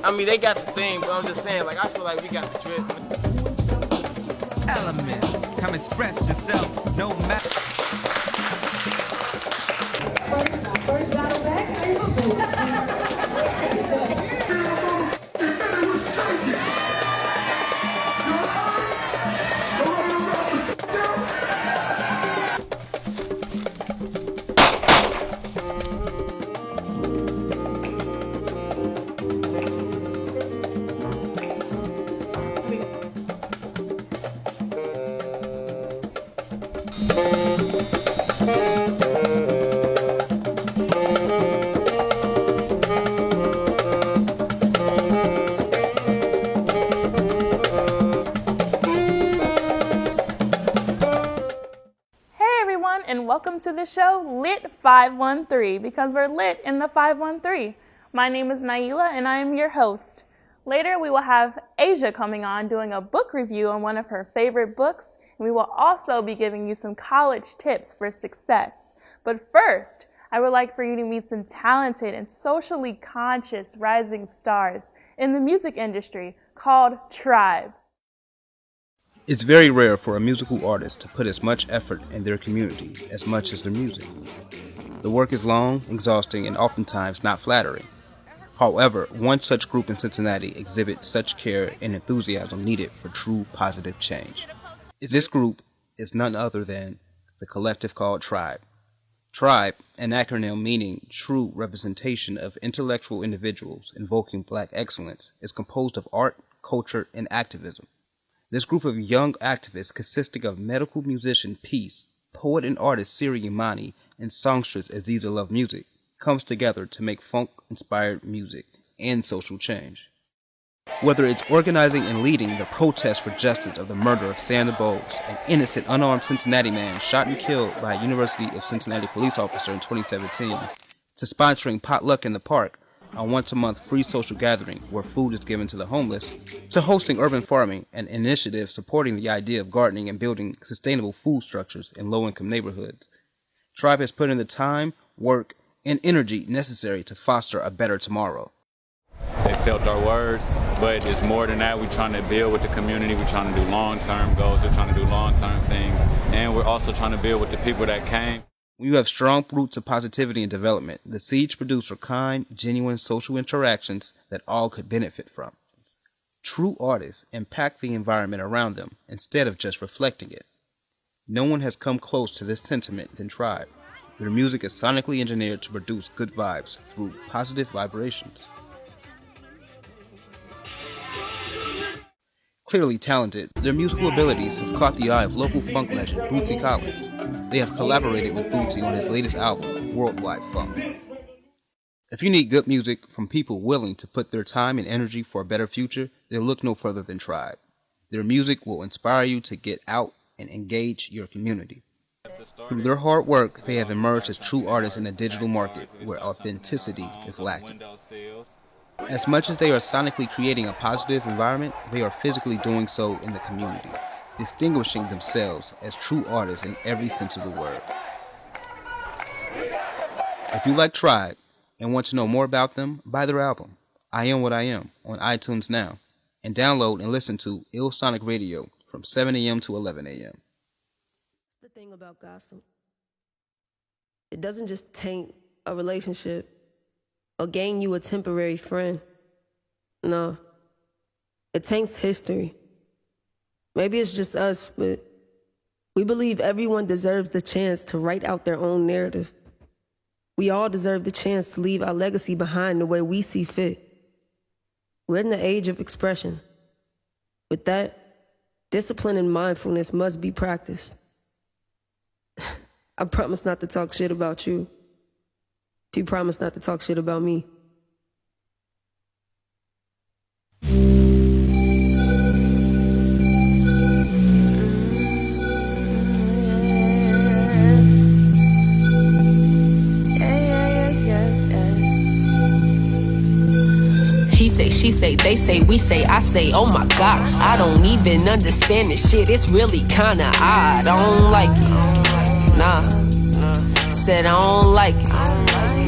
I mean, they got the thing, but I'm just saying, like, I feel like we got the drip. Elements, come express yourself, no matter. First battle back, how you doing? And welcome to the show Lit 513, because we're lit in the 513. My name is Naila and I am your host. Later we will have Asia coming on doing a book review on one of her favorite books, and we will also be giving you some college tips for success. But first, I would like for you to meet some talented and socially conscious rising stars in the music industry called Tribe. It's very rare for a musical artist to put as much effort in their community as much as their music. The work is long, exhausting, and oftentimes not flattering. However, one such group in Cincinnati exhibits such care and enthusiasm needed for true positive change. This group is none other than the collective called Tribe. Tribe, an acronym meaning true representation of intellectual individuals invoking black excellence, is composed of art, culture, and activism. This group of young activists, consisting of medical musician Peace, poet and artist Siri Imani, and songstress Aziza Love Music, comes together to make funk-inspired music and social change. Whether it's organizing and leading the protest for justice of the murder of Sandra Bowles, an innocent unarmed Cincinnati man shot and killed by a University of Cincinnati police officer in 2017, to sponsoring Potluck in the Park, a once-a-month free social gathering where food is given to the homeless, to hosting urban farming, an initiative supporting the idea of gardening and building sustainable food structures in low-income neighborhoods. Tribe has put in the time, work, and energy necessary to foster a better tomorrow. They felt our words, but it's more than that. We're trying to build with the community. We're trying to do long-term goals. We're trying to do long-term things. And we're also trying to build with the people that came. When you have strong roots of positivity and development, the seeds produce are kind, genuine social interactions that all could benefit from. True artists impact the environment around them instead of just reflecting it. No one has come close to this sentiment than Tribe. Their music is sonically engineered to produce good vibes through positive vibrations. Clearly talented, their musical abilities have caught the eye of local funk legend Bootsy Collins. They have collaborated with Bootsy on his latest album, Worldwide Funk. If you need good music from people willing to put their time and energy for a better future, then look no further than Tribe. Their music will inspire you to get out and engage your community. Through their hard work, they have emerged as true artists in a digital market where authenticity is lacking. As much as they are sonically creating a positive environment, they are physically doing so in the community, distinguishing themselves as true artists in every sense of the word. If you like Tribe and want to know more about them, buy their album, I Am What I Am, on iTunes now, and download and listen to Ill Sonic Radio from 7 a.m. to 11 a.m. The thing about gossip, it doesn't just taint a relationship or gain you a temporary friend. No, it taints history. Maybe it's just us, but we believe everyone deserves the chance to write out their own narrative. We all deserve the chance to leave our legacy behind the way we see fit. We're in the age of expression. With that, discipline and mindfulness must be practiced. I promise not to talk shit about you. If you promise not to talk shit about me. He say, she say, they say, we say, I say, oh my God, I don't even understand this shit, it's really kinda odd. I don't like it, nah. Said I don't like it,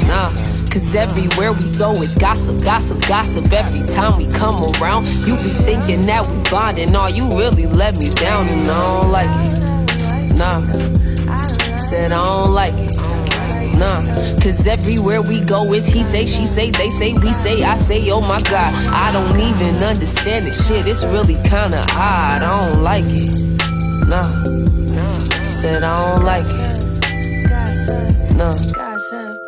nah. Cause everywhere we go is gossip, gossip, gossip. Every time we come around, you be thinking that we bonding. All you really let me down, and I don't like it. Nah, said I don't like it. Nah, cause everywhere we go is he say, she say, they say, we say, I say, oh my God, I don't even understand this shit, it's really kinda odd, I don't like it. Nah, said I don't like it. Nah.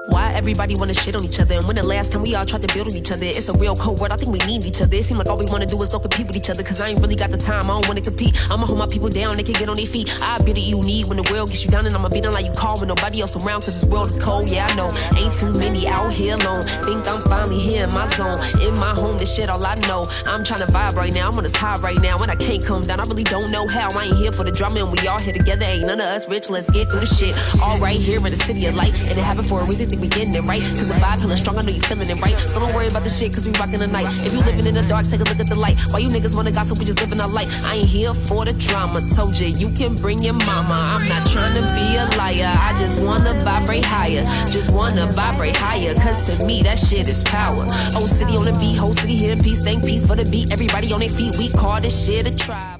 Why everybody wanna shit on each other? And when the last time we all tried to build on each other? It's a real cold word, I think we need each other. It seem like all we wanna do is go compete with each other. Cause I ain't really got the time, I don't wanna compete. I'ma hold my people down, they can get on their feet. I'll be the you need when the world gets you down. And I'ma be down like you call when nobody else around. Cause this world is cold, yeah I know. Ain't too many out here alone. Think I'm finally here in my zone. In my home, this shit all I know. I'm tryna vibe right now, I'm on this high right now. And I can't come down, I really don't know how. I ain't here for the drama and we all here together. Ain't none of us rich, let's get through the shit. All right here in the city of light. And it happened for a reason, think we getting it right. Cause the vibe feeling strong, I know you feeling it right. So don't worry about the shit, cause we rockin' the night. If you living in the dark, take a look at the light. Why you niggas wanna gossip, we just living our life. I ain't here for the drama, told you, you can bring your mama. I'm not trying to be a liar, I just wanna vibrate higher. Just wanna vibrate higher, cause to me that shit is power. Whole city on the beat, whole city here in peace. Thank peace for the beat, everybody on their feet. We call this shit a tribe.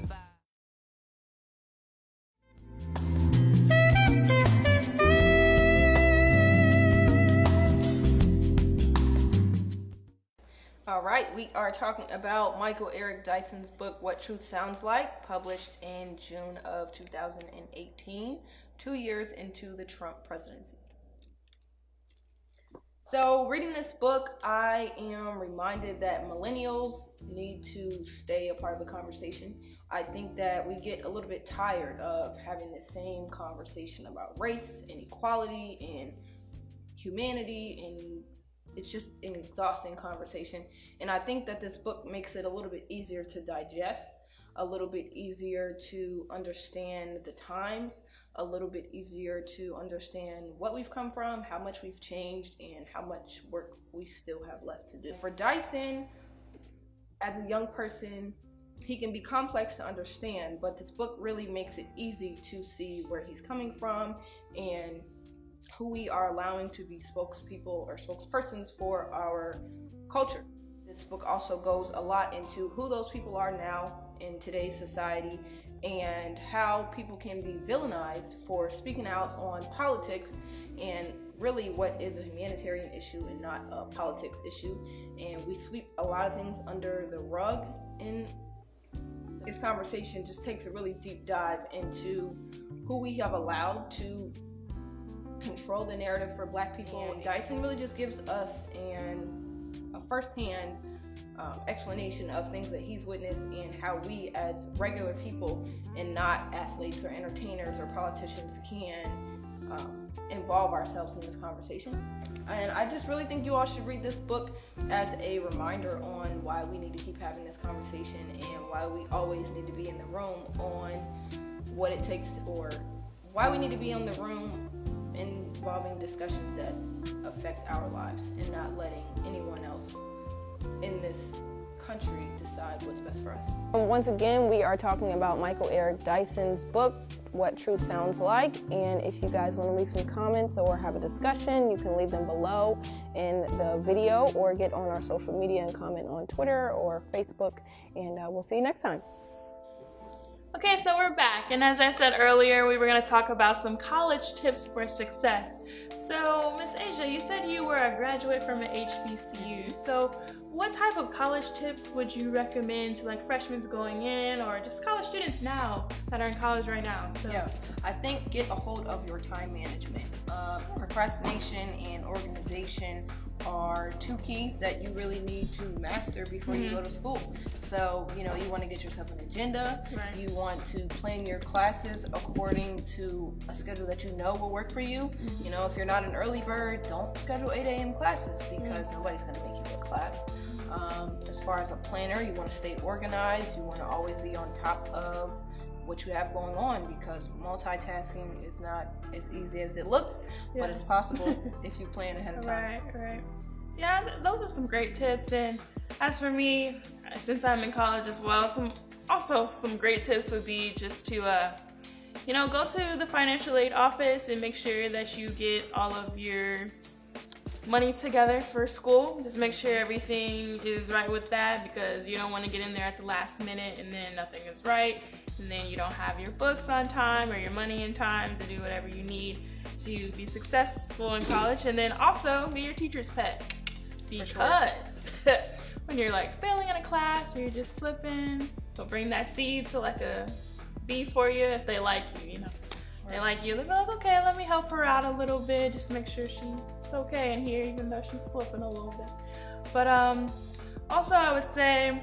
All right, we are talking about Michael Eric Dyson's book, What Truth Sounds Like, published in June of 2018, 2 years into the Trump presidency. So, reading this book, I am reminded that millennials need to stay a part of the conversation. I think that we get a little bit tired of having the same conversation about race and equality and humanity, and it's just an exhausting conversation. And I think that this book makes it a little bit easier to digest, a little bit easier to understand the times, a little bit easier to understand what we've come from, how much we've changed, and how much work we still have left to do. For Dyson, as a young person, he can be complex to understand, but this book really makes it easy to see where he's coming from and who we are allowing to be spokespeople or spokespersons for our culture. This book also goes a lot into who those people are now in today's society and how people can be villainized for speaking out on politics and really what is a humanitarian issue and not a politics issue. And we sweep a lot of things under the rug, and this conversation just takes a really deep dive into who we have allowed to control the narrative for Black people. And Dyson really just gives us a first-hand explanation of things that he's witnessed and how we as regular people and not athletes or entertainers or politicians can involve ourselves in this conversation. And I just really think you all should read this book as a reminder on why we need to keep having this conversation and why we always need to be in the room on what it takes, or why we need to be in the room involving discussions that affect our lives and not letting anyone else in this country decide what's best for us. Once again, we are talking about Michael Eric Dyson's book, What Truth Sounds Like. And if you guys want to leave some comments or have a discussion, you can leave them below in the video or get on our social media and comment on Twitter or Facebook. And we'll see you next time. Okay, so we're back, and as I said earlier, we were going to talk about some college tips for success. So, Miss Asia, you said you were a graduate from an HBCU. So, what type of college tips would you recommend to like freshmen going in, or just college students now that are in college right now? So. Yeah, I think get a hold of your time management. Procrastination and organization are two keys that you really need to master before you go to school. So, you want to get yourself an agenda. Right. You want to plan your classes according to a schedule that you know will work for you. If you're not an early bird, don't schedule 8 a.m. classes because nobody's going to make you go to class. As far as a planner, you want to stay organized. You want to always be on top of what you have going on, because multitasking is not as easy as it looks, but it's possible if you plan ahead of time. Right. Yeah, those are some great tips. And as for me, since I'm in college as well, some great tips would be just to go to the financial aid office and make sure that you get all of your money together for school. Just make sure everything is right with that, because you don't want to get in there at the last minute and then nothing is right, and then you don't have your books on time or your money in time to do whatever you need to be successful in college. And then also be your teacher's pet, because when you're like failing in a class or you're just slipping, they'll bring that C to like a B for you if they like you, you know. They like you, they'll be like, okay, let me help her out a little bit, just make sure she's okay in here, even though she's slipping a little bit. But also I would say,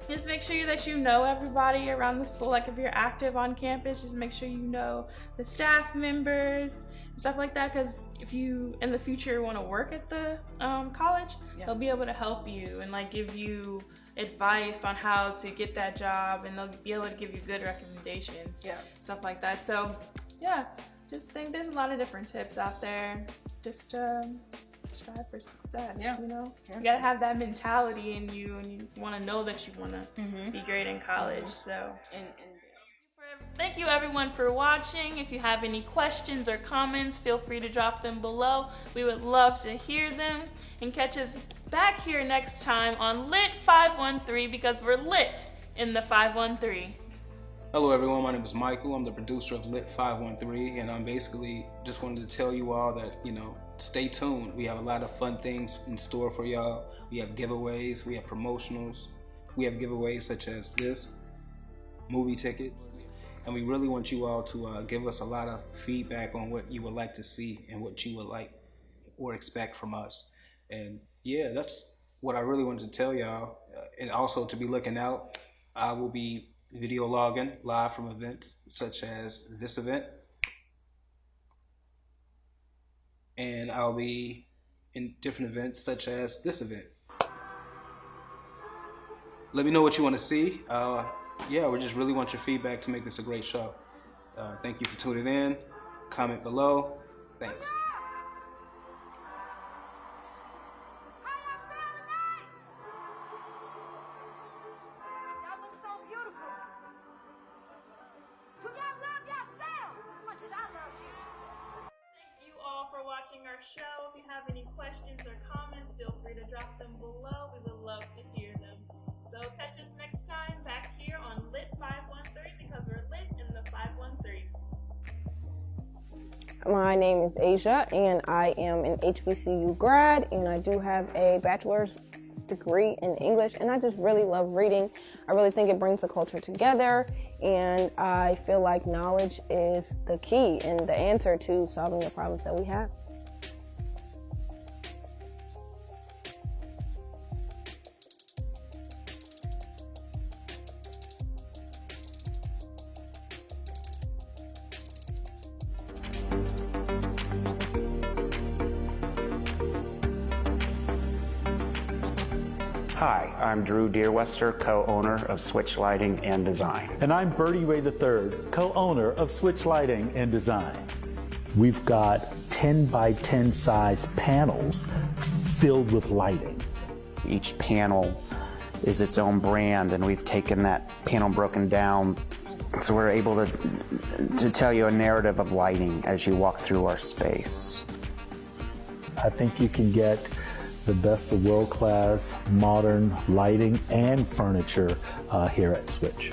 just make sure that you know everybody around the school. Like if you're active on campus, just make sure you know the staff members and stuff like that, because if you in the future want to work at the college, they'll be able to help you and like give you advice on how to get that job, and they'll be able to give you good recommendations, stuff like that. So yeah, just think there's a lot of different tips out there. Just strive for success, you know? You gotta have that mentality in you, and you wanna know that you wanna be great in college, so. Thank you everyone for watching. If you have any questions or comments, feel free to drop them below. We would love to hear them, and catch us back here next time on Lit 513, because we're lit in the 513. Hello everyone, my name is Michael. I'm the producer of Lit 513, and I'm basically just wanted to tell you all that, you know, stay tuned. We have a lot of fun things in store for y'all. We have giveaways, we have promotionals, we have giveaways such as this, movie tickets, and we really want you all to give us a lot of feedback on what you would like to see and what you would like or expect from us. And yeah, that's what I really wanted to tell y'all. And also to be looking out, I will be video logging live from events such as this event, and I'll be in different events such as this event. Let me know what you want to see. Yeah, we just really want your feedback to make this a great show. Thank you for tuning in. Comment below. Thanks. Watching our show. If you have any questions or comments, feel free to drop them below. We would love to hear them. So catch us next time back here on Lit 513, because we're lit in the 513. My name is Asia, and I am an HBCU grad, and I do have a bachelor's degree in English, and I just really love reading. I really think it brings the culture together, and I feel like knowledge is the key and the answer to solving the problems that we have. Hi, I'm Drew Deerwester, co-owner of Switch Lighting and Design. And I'm Bertie Ray III, co-owner of Switch Lighting and Design. We've got 10 by 10 size panels filled with lighting. Each panel is its own brand, and we've taken that panel broken down so we're able to tell you a narrative of lighting as you walk through our space. I think you can get the best of world-class modern lighting and furniture here at Switch.